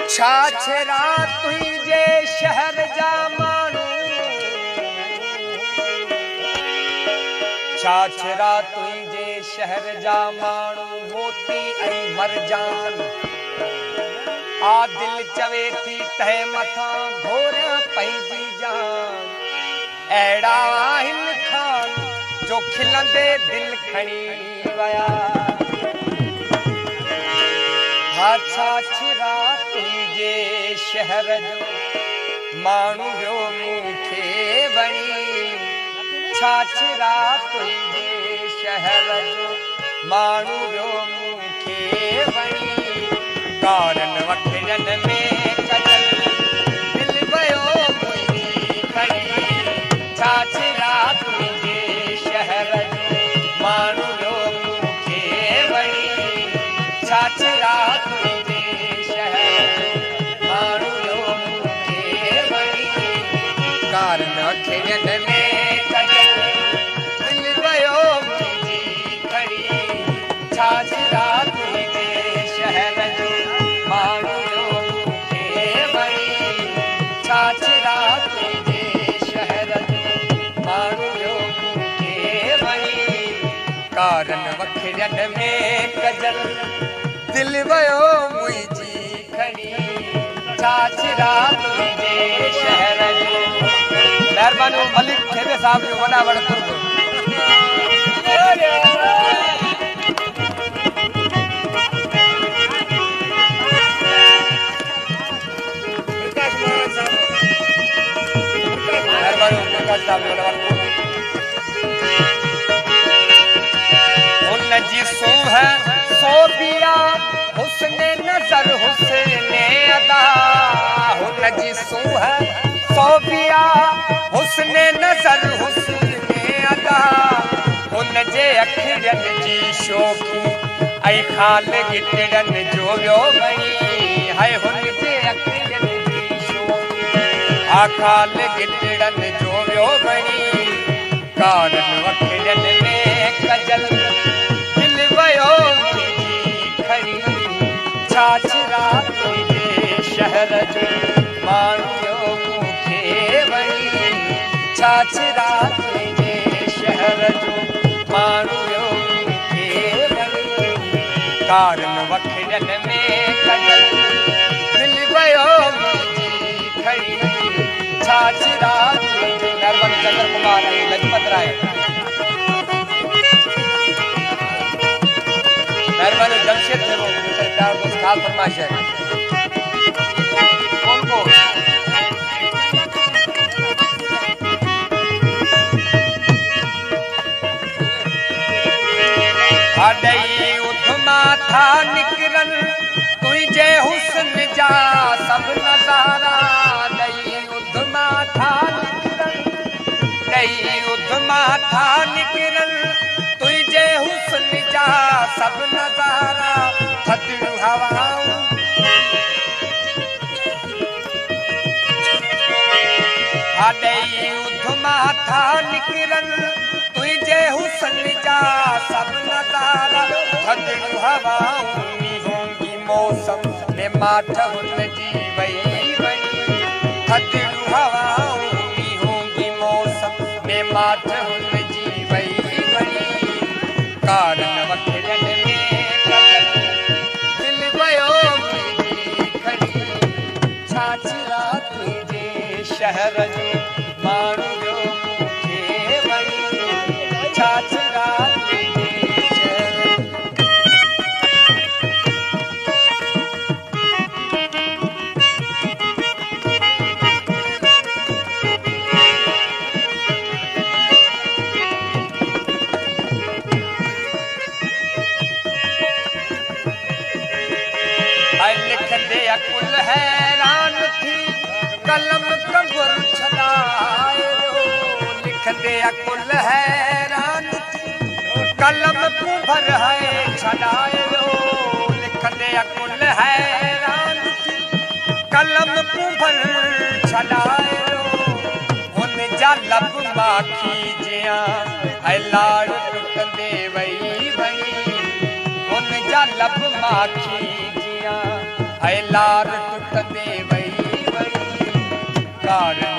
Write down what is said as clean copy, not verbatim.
छाछरा तुझे शहर जा मानू छाछरा तुझे शहर जा मानू मोती ऐं मरजान आ दिल चवे थी तह मथा घोर पंहिंजी जान अहिड़ा आहिनि खान जो खिलंदे दिल खणी वया हा छाछरा तुझे शहर जो माण्हू वियो मूंखे वणी छाछरा तुझे शहर जो माण्हू वियो मूंखे वणी कारन वखरन में कजल दिल वियो मुंहिंजी खणी छाछरा तुझे शहर जो माण्हू वियो मूंखे वणी छाछरा तुझे शहर माण्हू वियो मूंखे वणी कारन वखरन में कजल दिल वियो मुंहिंजी खणी छाछरा तुझे शहर जो माण्हू वियो मूंखे वणी छाछरा तुझे शहर जो माण्हू वियो मूंखे वणी कारन वखरन में कजल दिल वियो मुंहिंजी खणी छाछरा तुझे शहर जो महिरबानी मलिक खेमे साहब जो वॾा वॾा कुर्ब जी सूह सोबिया हुस्ने नजर हुस्ने अदा हुन जी सूह सोबिया हुस्ने नजर हुस्ने अदा हुन जे अखियुनि जी शोखी ऐं ख़ाल गिटड़नि जो वियो बणी हाय हुन जे अखियुनि जी शोखी आ ख़ाल गिटड़नि जो वियो बणी कारन वखरनि में कजल दिल वियो मुंहिंजी खणी छाछरा तुझे शहर जो माण्हू वियो मूंखे वणी छाछरा तुझे शहर जो माण्हू वियो मूंखे वणी कारन वखरन में कजल दिल वियो मुंहिंजी खणी छाछरा तुझे महिरबानी चंद्र कुमार ऐं लजपत राय मेहरबानी जमशेद थे वो प्यार दोस्त खास फरमाइश है कौन को हाडई उठमा था निकरन तुझे हुस्न जा सब नजारा दई उठमा था निकरन दई उठमा था निकरन तुझे हुस्न जा सब नजारा थधड़ू हवाऊं हाडई उधमा था निकरन तुझे हुस्न जा सब नजारा थधड़ू हवाऊं मीहों की मौसम में माठ हुन जी वई वणी थधड़ू हवाऊं मीहों की मौसम में माठ हुन जी वई वणी कारन वखरन में कजल दिल वियो मुंहिंजी खणी छाछरा तुझे शहर जो माण्हू वियो मूंखे वणी छाछरा तुझे शहर लिखंदे अकुल हैरान थी कलम कंगुर छॾाए लिखंदे अकुल हैरान थी कलम कुंभर है छॾाए लिखंदे अकुल हैरान थी कलम कुंभर छॾाए हुन जा लब माखी जिया ऐं लाड़ टुटंदे वई वई हुन जा लब माखी जिया ऐ लार टुटंदे वई वई कार